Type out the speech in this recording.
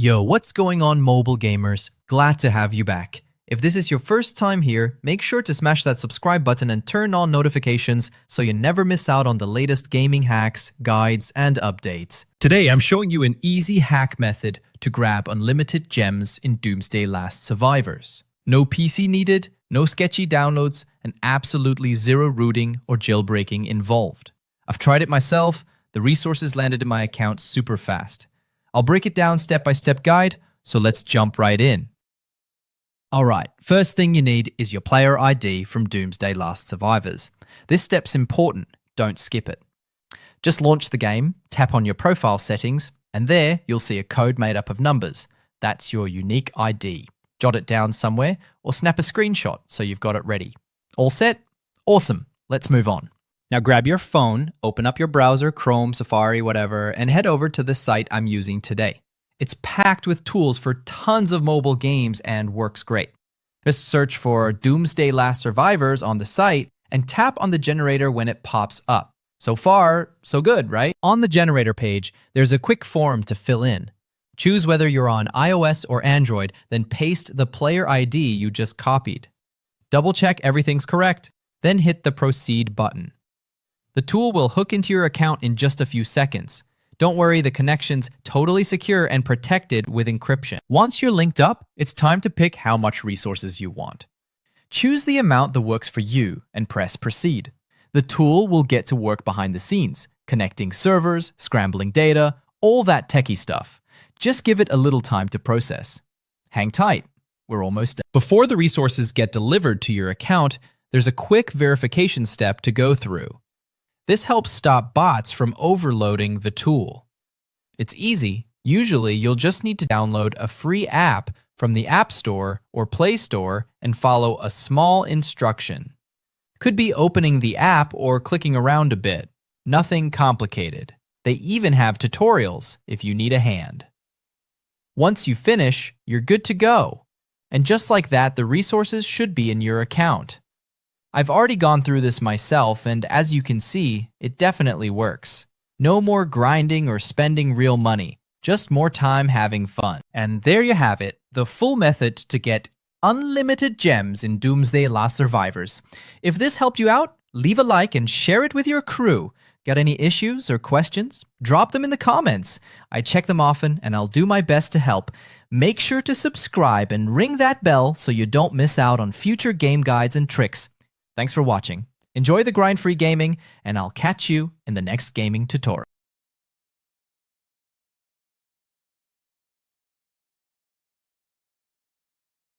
Yo, what's going on, mobile gamers? Glad to have you back. If this is your first time here, make sure to smash that subscribe button and turn on notifications so you never miss out on the latest gaming hacks, guides, and updates. Today, I'm showing you an easy hack method to grab unlimited gems in Doomsday Last Survivors. No PC needed, no sketchy downloads, and absolutely zero rooting or jailbreaking involved. I've tried it myself, the resources landed in my account super fast. I'll break it down step-by-step guide, so let's jump right in. Alright, first thing you need is your player ID from Doomsday Last Survivors. This step's important, don't skip it. Just launch the game, tap on your profile settings, and there you'll see a code made up of numbers. That's your unique ID. Jot it down somewhere or snap a screenshot so you've got it ready. All set? Awesome, let's move on. Now grab your phone, open up your browser, Chrome, Safari, whatever, and head over to the site I'm using today. It's packed with tools for tons of mobile games and works great. Just search for Doomsday Last Survivors on the site and tap on the generator when it pops up. So far, so good, right? On the generator page, there's a quick form to fill in. Choose whether you're on iOS or Android, then paste the player ID you just copied. Double check everything's correct, then hit the Proceed button. The tool will hook into your account in just a few seconds. Don't worry, the connection's totally secure and protected with encryption. Once you're linked up, it's time to pick how much resources you want. Choose the amount that works for you and press Proceed. The tool will get to work behind the scenes, connecting servers, scrambling data, all that techie stuff. Just give it a little time to process. Hang tight, we're almost done. Before the resources get delivered to your account, there's a quick verification step to go through. This helps stop bots from overloading the tool. It's easy. Usually, you'll just need to download a free app from the App Store or Play Store and follow a small instruction. Could be opening the app or clicking around a bit. Nothing complicated. They even have tutorials if you need a hand. Once you finish, you're good to go. And just like that, the resources should be in your account. I've already gone through this myself, and as you can see, it definitely works. No more grinding or spending real money, just more time having fun. And there you have it, the full method to get unlimited gems in Doomsday Last Survivors. If this helped you out, leave a like and share it with your crew. Got any issues or questions? Drop them in the comments. I check them often, and I'll do my best to help. Make sure to subscribe and ring that bell so you don't miss out on future game guides and tricks. Thanks for watching. Enjoy the grind-free gaming, and I'll catch you in the next gaming tutorial.